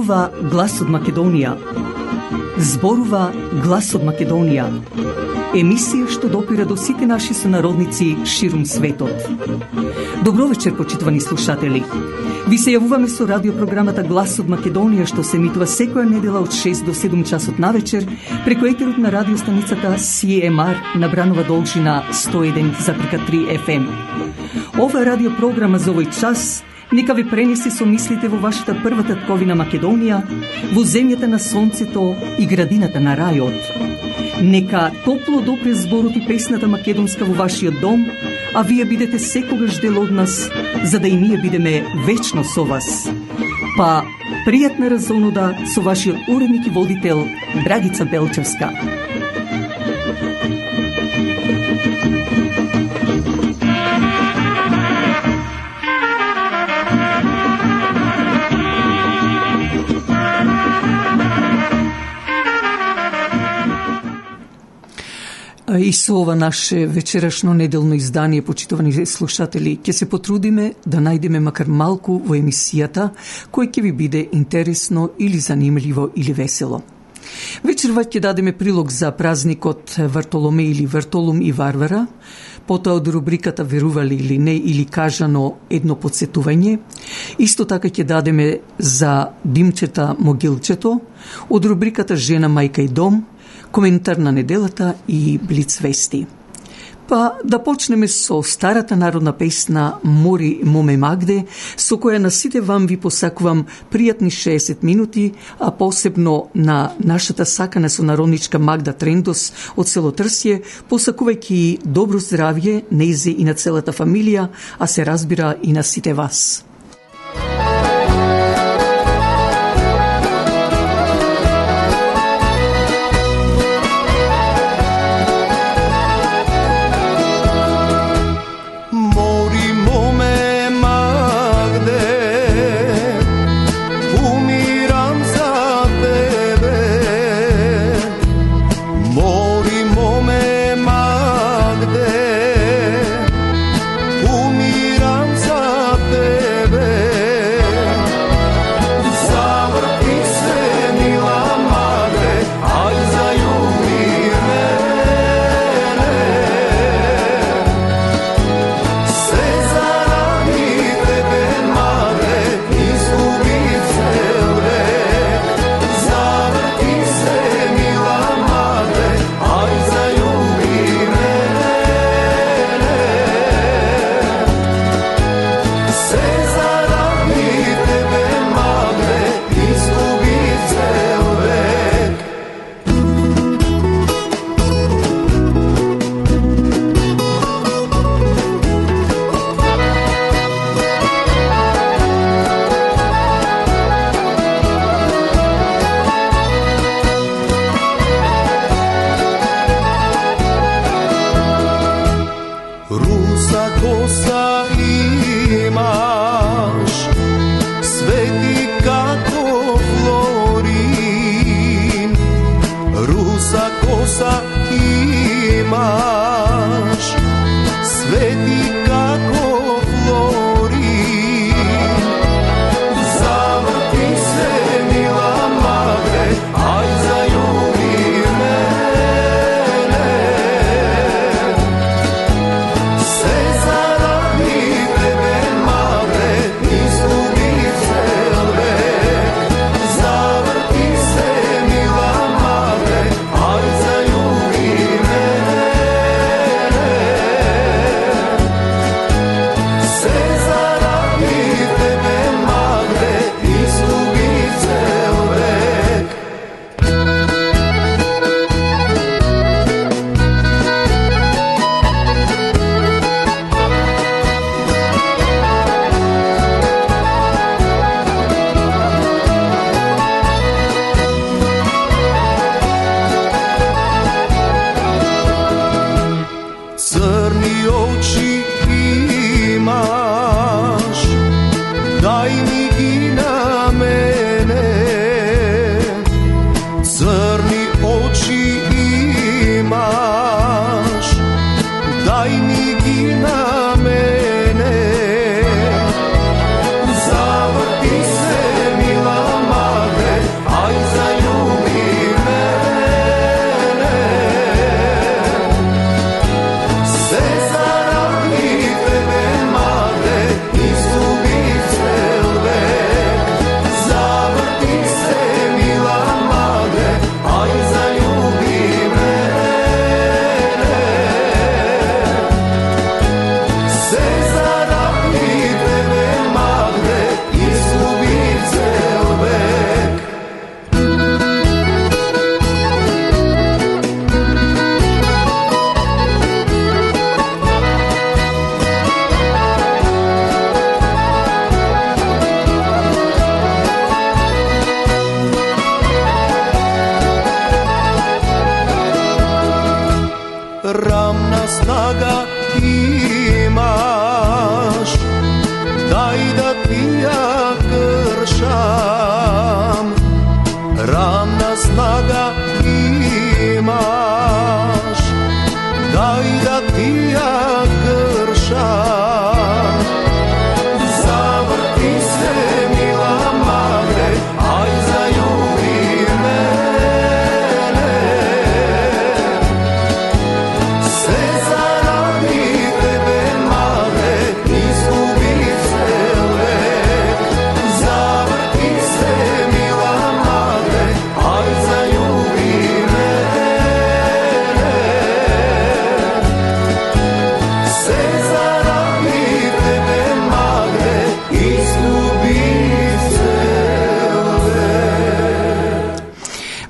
Зборува глас од Македонија. Зборува глас од Македонија. Емисија што допира до сите наши сонародници ширум светот. Добро вечер, почитувани слушатели. Ви се јавуваме со радиопрограмата Глас од Македонија, што се емитува секоја недела од 6 до 7 часот навечер преку етерот на радиостаницата CMR на Бранова должина 101,3 FM. Ова радиопрограма за овој час нека ви пренесе со мислите во вашата прва татковина Македонија, во земјата на сонцето и градината на рајот. Нека топло допре зборот и песната македонска во вашиот дом, а вие бидете секогаш дел од нас, за да и ние бидеме вечно со вас. Па, пријатна разонода со вашиот уредник и водител Драгица Белчевска. И со ова наше вечерашно неделно издание, почитувани слушатели, ќе се потрудиме да најдеме макар малку во емисијата кој ќе ви биде интересно или занимливо или весело. Вечерва ќе дадеме прилог за празникот Вартоломеј или Вартолум и Варвара, потоа од рубриката Верували или не или кажано едно подсетување. Исто така ќе дадеме за Димчета Могилчето, од рубриката Жена, мајка и дом, коментар на неделата и блиц вести. Па да почнеме со старата народна песна Мори моме Магде, со која на сите вам ви посакувам пријатни 60 минути, а посебно на нашата сакана сонародничка Магда Трендос од село Трсје, посакувајќи добро здравје нејзе и на целата фамилија, а се разбира и на сите вас. Aj za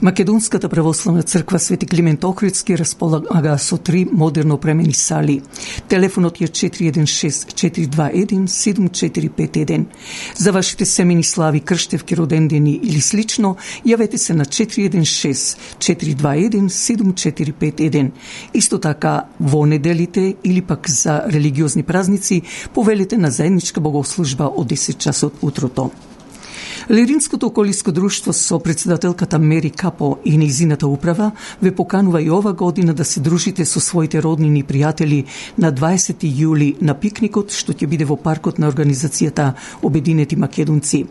Македонската православна црква Свети Климент Охридски располага со 3 модерно опремени сали. Телефонот е 416-421-7451. За вашите семени слави, крштевки, родендени или слично, јавете се на 416-421-7451. Исто така, во неделите или пак за религиозни празници, повелите на заедничка богослужба од 10 часот утрото. Лиринското околиско друштво со председателката Мери Капо и нејзината управа ве поканува и ова година да се дружите со своите роднини и пријатели на 20 јули на пикникот што ќе биде во паркот на организацијата Обединети македонци.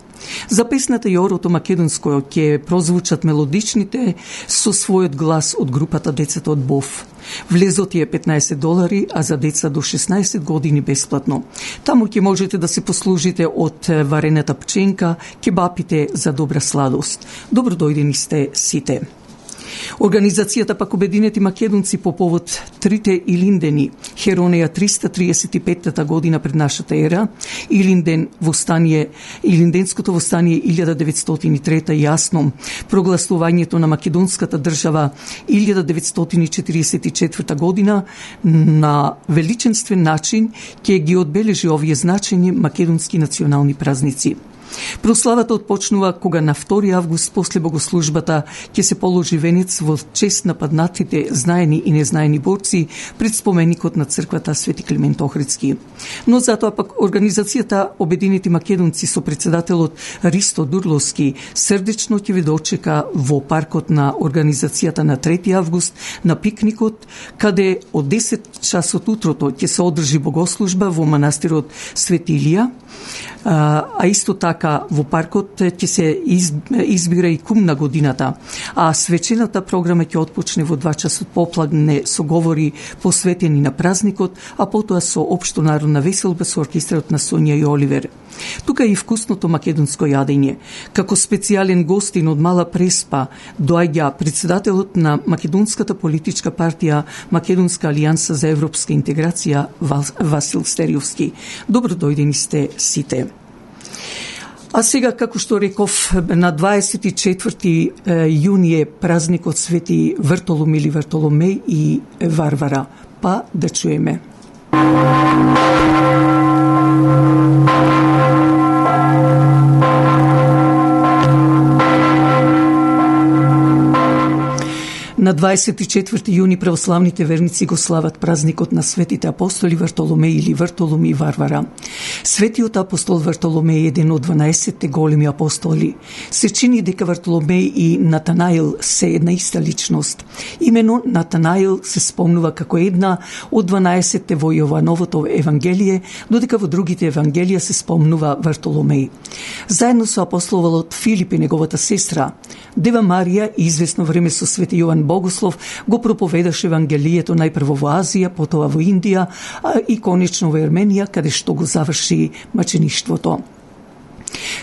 За песната и орото македонско ќе прозвучат мелодичните со својот глас од групата Децата од Бов. Влезот е $15, а за деца до 16 години бесплатно. Таму ќе можете да се послужите од варената пченка, кебапите за добра сладост. Добро дојдени сте сите. Организацијата пак Обединети македонци по повод трите Илиндени, Херонеја 335 година пред нашата ера, Илинденското востание 1903 јасно, прогласувањето на македонската држава 1944 година на величенствен начин ќе ги одбележи овие значени македонски национални празници. Прославата отпочнува кога на 2 август после богослужбата ќе се положи венец во чест на паднатите знаени и незнаени борци пред споменикот на црквата Свети Климент Охридски. Но затоа пак организацијата Обединети македонци со председателот Ристо Дурловски срдечно ќе ви дочека во паркот на организацијата на 3 август на пикникот, каде од 10 часот утрото ќе се одржи богослужба во манастирот Свети Илија, а исто така во паркот ќе се избира и кум на годината, а свечената програма ќе отпочне во 2 часот попладне со говори посветени на празникот, а потоа со општо народна веселба со оркестрот на Сонја и Оливер. Тука е и вкусното македонско јадење. Како специјален гостин од Мала Преспа доаѓа председателот на македонската политичка партија Македонска алијанса за европска интеграција Васил Стериовски. Добро дојдени сте сите. А сега, како што реков, на 24 јуни е празникот Свети Вртолом или Вртоломеј и Варвара. Па да чуеме. На 24 јуни православните верници го слават празникот на светите апостоли Вртоломеј или Вртолом и Варвара. Светиот апостол Вртоломеј е еден од 12 големи апостоли. Се чини дека Вртоломеј и Натанаил се една иста личност. Имено Натанаил се спомнува како една од 12 во Јовановото евангелие, додека во другите евангелија се спомнува Вртоломеј. Заедно со апостолот Филип и неговата сестра, Дева Марија и известно време со Свети Јован Богослов го проповедаше евангелието најпрво во Азија, потоа во Индија, а и конечно во Ерменија, каде што го заврши мачеништвото.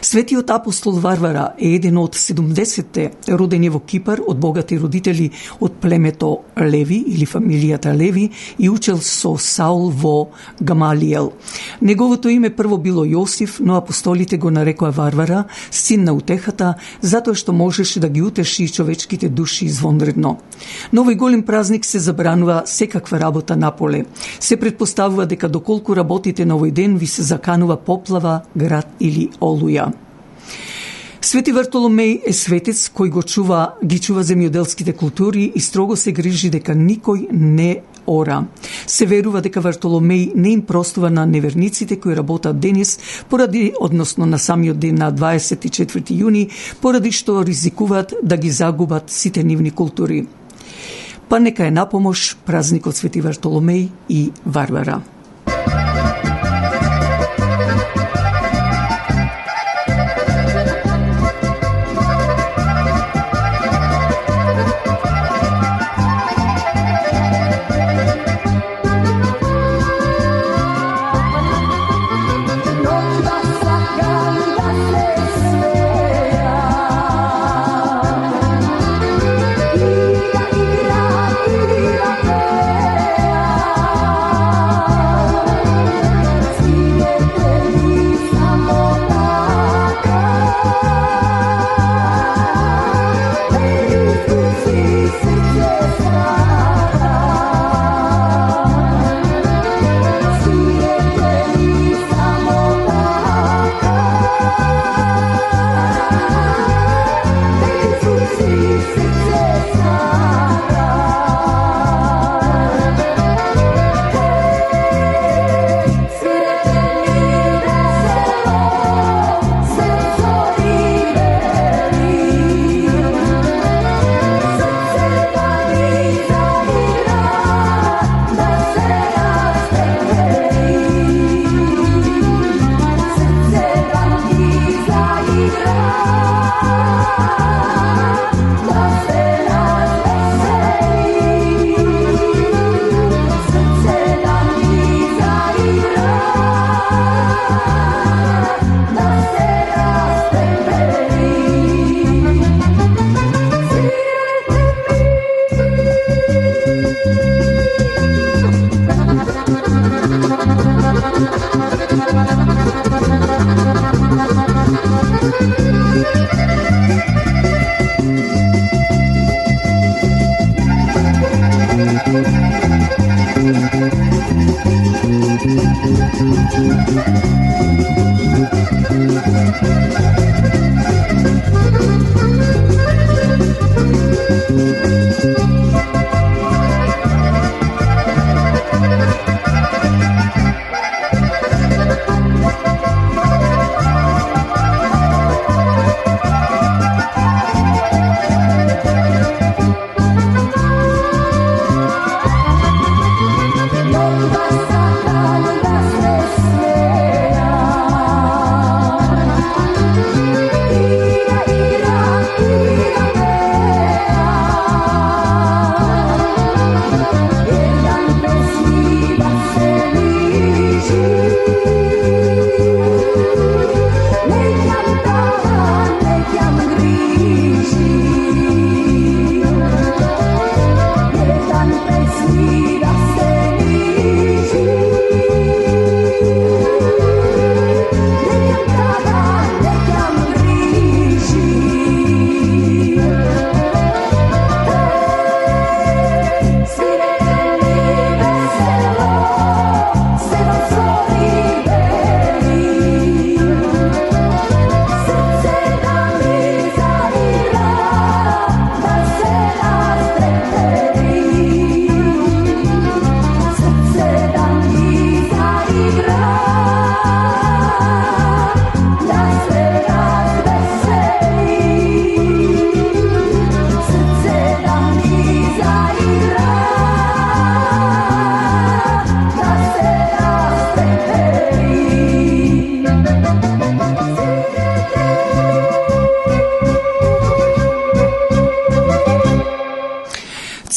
Светиот апостол Варвара е еден од 70-те родени во Кипар од богати родители од племето Леви или фамилијата Леви и учел со Саул во Гамалиел. Неговото име прво било Јосиф, но апостолите го нарекоа Варвара, син на утехата, затоа што можеше да ги утеши човечките души извонредно. На овој голем празник се забранува секаква работа наполе. Се предпоставува дека доколку работите на овој ден ви се заканува поплава, град или олуја. Свети Вртоломеј е светец кој ги чува земјоделските култури и строго се грижи дека никој не ора. Се верува дека Вртоломеј не им простува на неверниците кои работат денес односно на самиот ден на 24 јуни, поради што ризикуваат да ги загубат сите нивни култури. Па нека е напомош празникот Свети Вртоломеј и Варвара.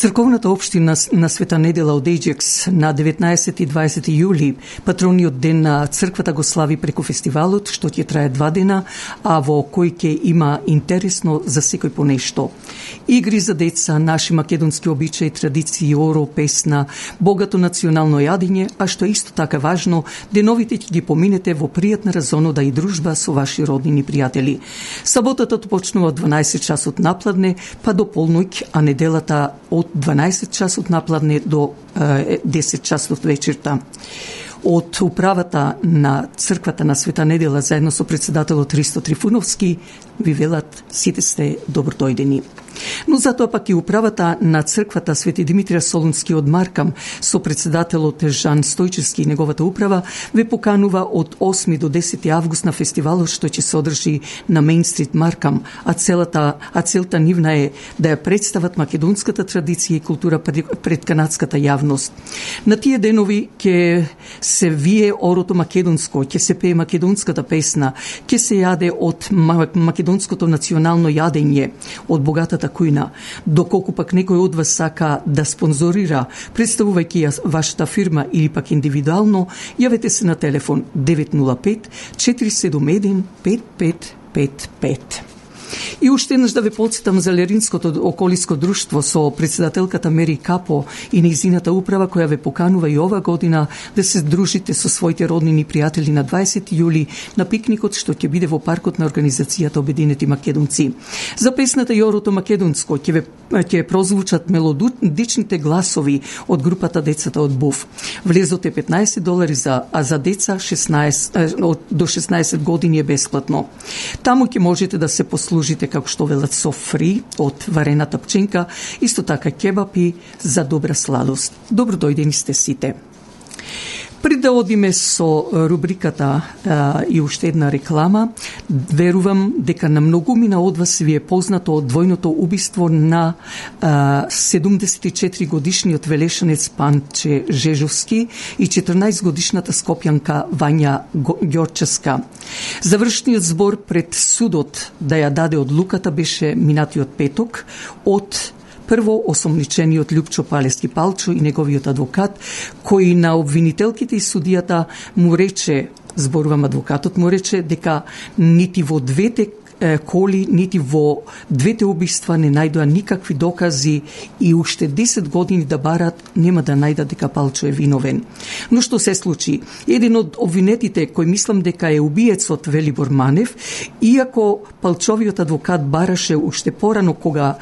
Црковната општина на Света Недела од Ејџекс на 19 и 20 јули, патрониот ден на црквата, го слави преку фестивалот, што ќе трае 2 дена, а во кој ќе има интересно за секој по нешто. Игри за деца, наши македонски обичаи, традиции, оро, песна, богато национално јадење, а што исто така важно, деновите ќе ги поминете во пријатна разонода и дружба со ваши роднини пријатели. Саботата почнува од 12 часот напладне, па до полноќ, а неделата од 12 часот напладне до 10 часот вечерта. Од управата на црквата на Света Недела заедно со председателот Ристо Трифуновски ви велат сите сте добродојдени. Но затоа пак и управата на црквата Свети Димитрија Солунски од Маркам со председателот Жан Стојчевски и неговата управа ве поканува од 8 до 10 август на фестивалот што ќе се одржи на Мейн Стрит Маркам, а целта нивна е да ја представат македонската традиција и култура пред канадската јавност. На тие денови ќе се вие орото македонско, ќе се пее македонската песна, ќе се јаде од македонското национално јадење, од богатата кујна. Доколку пак некој од вас сака да спонзорира, представувајќи ја вашата фирма или пак индивидуално, јавете се на телефон 905 471 5555. И уште еднаш да ве потсетам за Леринското околиско друштво со председателката Мери Капо и нејзината управа која ве поканува и ова година да се дружите со своите роднини пријатели на 20 јули на пикникот што ќе биде во паркот на организацијата Обединети македонци. За песната и орото македонско ќе прозвучат мелодичните гласови од групата Децата од Був. Влезот е $15, а за деца 16 до 16 години е бесплатно. Таму ќе можете да се послужите како што велат со фри од варената пченка, исто така кебапи за добра сладост. Добродојдени сте сите. Пред да одиме со рубриката и уште една реклама, верувам дека на многумина од вас ви е познато од двојното убиство на 74 годишниот велешанец Панче Жежовски и 14 годишната скопјанка Вања Ѓорческа. Завршниот збор пред судот да ја даде одлуката беше минатиот петок од прво осомничениот Љупчо Палески Палчо и неговиот адвокат, кој на обвинителките и судијата му рече, зборувам адвокатот му рече дека нити во двете коли, нити во двете убиства не најдоа никакви докази и уште 10 години да барат нема да најдат дека Палчо е виновен. Но што се случи? Еден од обвинетите кој мислам дека е убиецот Велибор Манев, иако Палчовиот адвокат бараше уште порано кога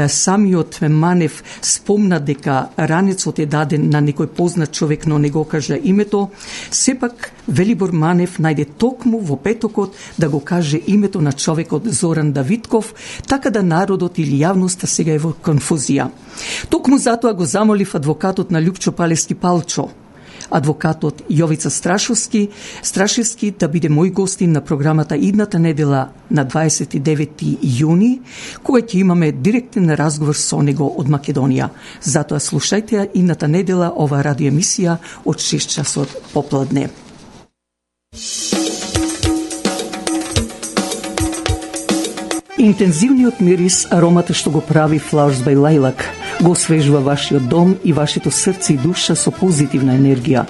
самиот Манев спомна дека ранецот е даден на некој познат човек, но не го кажа името, сепак Велибор Манев најде токму во петокот да го каже името на човекот Зоран Давидков, така да народот или јавноста сега е во конфузија. Токму затоа го замолив адвокатот на Љупчо Палевски Палчо, адвокатот Јовица Страшевски да биде мој гостин на програмата идната недела на 29 јуни, кога ќе имаме директен разговор со него од Македонија. Затоа слушајте идната недела ова радиоемисија од 6 часот попладне. Интензивниот мирис, аромата што го прави Flowers by Lilac, го освежува вашиот дом и вашето срце и душа со позитивна енергија.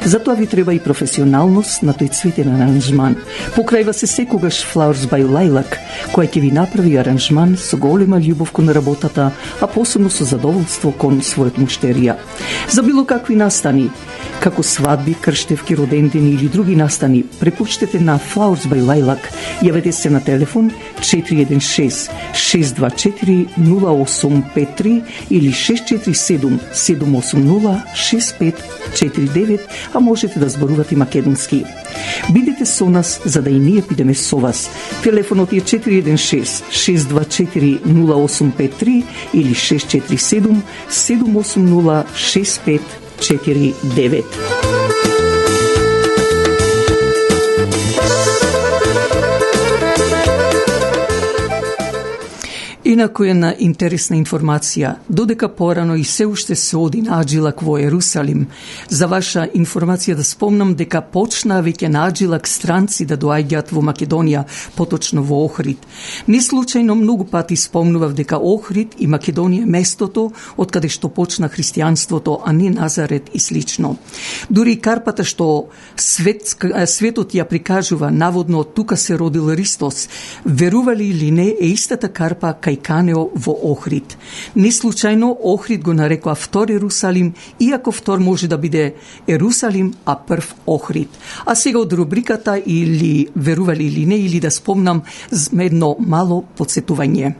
Затоа ви треба и професионалност на тој цветен аранжман. Покрајва се секогаш Flowers by Lilac, која ќе ви направи аранжман со голема љубов кон работата, а посебно со задоволство кон својот муштерија. За било какви настани, како свадби, крштевки, родендени или други настани, препуштете на Flowers by Lilac. Јавете се на телефон 416-624-0853 или 647-780-6549, а можете да зборувате македонски. Бидете со нас, за да и ние бидеме со вас. Телефонот е 416-624-0853 или 647-780-6549. Инаку една интересна информација, додека порано и се уште се оди на Аджилак во Ерусалим. За ваша информација да спомнам дека почна веќе на Аджилак странци да доаѓаат во Македонија, поточно во Охрид. Не случајно многу пати спомнував дека Охрид и Македонија е местото од каде што почна христијанството, а не Назарет и слично. Дури и карпата што светот ја прикажува, наводно тука се родил Христос, верували или не, е истата карпа кај Канео во Охрид. Не случајно Охрид го нарекоа втор Ерусалим, иако втор може да биде Ерусалим, а прв Охрид. А сега од рубриката или верували или не, или да спомнам едно мало подсетување.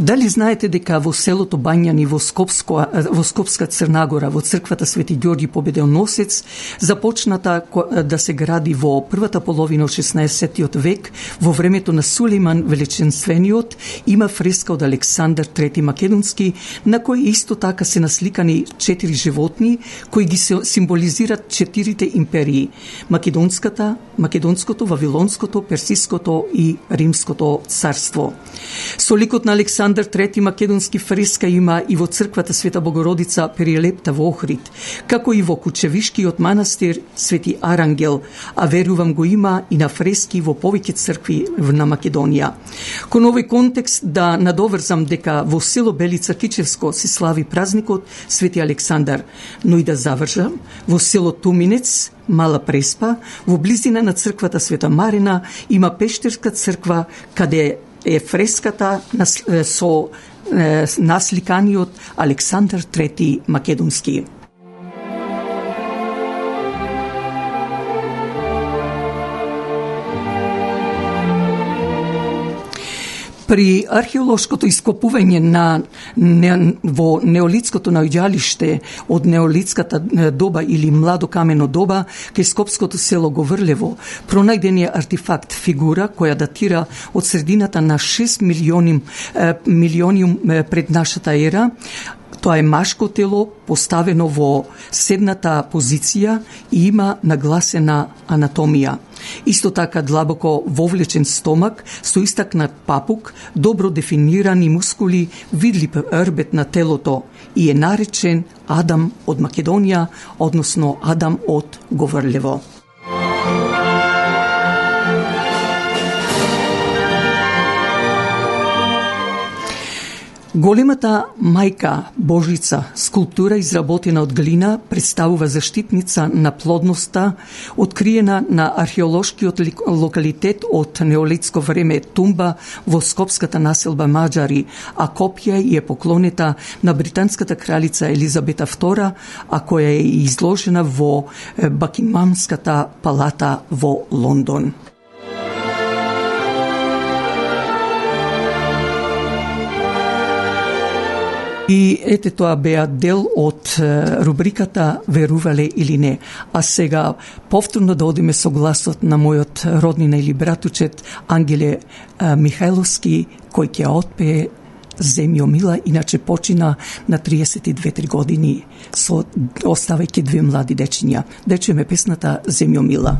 Дали знаете дека во селото Бањани во Скопска Црнагора, во црквата Свети Ѓорги Победоносец, започната да се гради во првата половина од 16 век, во времето на Сулейман Величенствениот, има фреска од Александар III Македонски, на кој исто така се насликани 4 животни, кои ги символизират 4 империи: Македонското, Вавилонското, Персиското и Римското царство. Со ликот на Александар III Македонски фреска има и во црквата Света Богородица Периелепта во Охрид, како и во Кучевишкиот манастир Свети Арангел, а верувам го има и на фрески во повеќе цркви на Македонија. Кон овој контекст да надоврзам дека во село Белица Кичевско се слави празникот Свети Александар, но и да завршам во село Туминец, Мала Преспа, во близина на црквата Света Марина, има пештерска црква каде е фреската со насликаниот Александар III Македонски. При археолошкото ископување во неолитското наоѓалиште од неолитската доба или младо камено доба кај скопското село Говрлево, пронајден е артефакт фигура која датира од средината на 6 милиониум пред нашата ера. Тоа е машко тело поставено во седната позиција и има нагласена анатомија. Исто така длабоко вовлечен стомак со истакнат папук, добро дефинирани мускули, видлив рбет на телото и е наречен Адам од Македонија, односно Адам од Говрлево. Големата мајка Божица, скулптура изработена од глина, представува заштитница на плодноста, откриена на археолошкиот локалитет од неолитско време Тумба во скопската населба Маđари, а копија е поклонета на британската кралица Елизабета II, а која е изложена во Бакингамската палата во Лондон. И ете тоа беа дел од рубриката Верувале или не. А сега повторно да одиме со гласот на мојот роднина или братучет Ангеле Михајловски, кој ќе отпее Земјо мила, иначе почина на 32-3 години, оставајќи две млади дечиња. Да чуеме песната Земјо мила.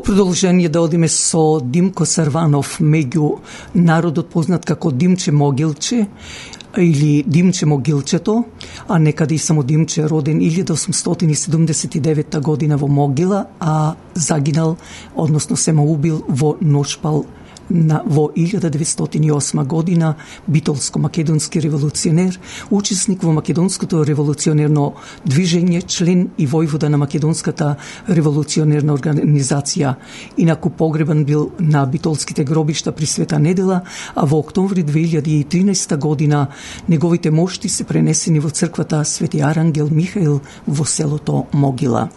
Продолжение да одиме со Димко Сарванов, меѓу народот познат како Димче Могилче или Димче Могилчето, а некаде и само Димче, роден 1879 година во Могила, а загинал, односно се убил во Ношпал во 1908 година, битолско-македонски револуционер, учесник во македонското револуционерно движење, член и војвода на македонската револуционерна организација. Инаку погребан бил на битолските гробишта при Света недела, а во октомври 2013 година неговите мошти се пренесени во црквата Свети Арангел Михаил во селото Могила.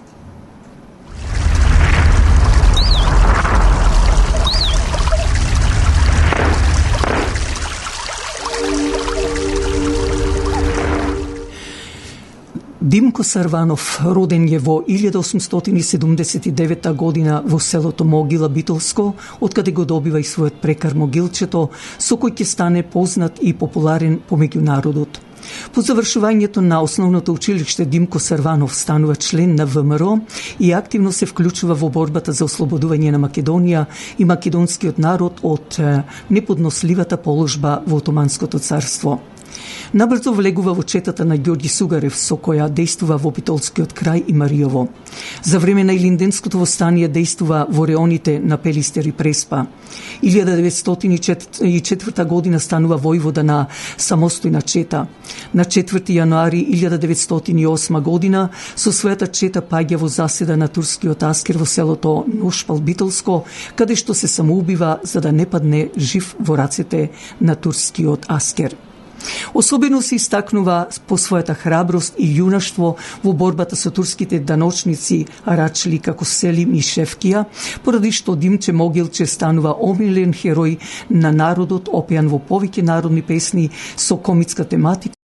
Димко Сарванов роден е во 1879 година во селото Могила Битолско, откаде го добива и својот прекар Могилчето, со кој ќе стане познат и популарен помеѓу народот. По завршувањето на основното училиште Димко Сарванов станува член на ВМРО и активно се вклучува во борбата за ослободување на Македонија и македонскиот народ од неподносливата положба во Отоманското царство. Набрзо влегува во четата на Ѓорѓи Сугарев, со која действува во Битолскиот крај и Мариово. За време на Илинденското востание действува во реоните на Пелистер и Преспа. 1904 година станува војвода на самостојна чета. На 4 јануари 1908 година со својата чета паѓа во заседа на турскиот аскер во селото Ношпал Битолско, каде што се самоубива за да не падне жив во рацете на турскиот аскер. Особено се истакнува по својата храброст и јунаштво во борбата со турските даночници Арачли како Селим и Шефкија, поради што Димче Могилче станува омилен херој на народот, опеан во повеќе народни песни со комитска тематика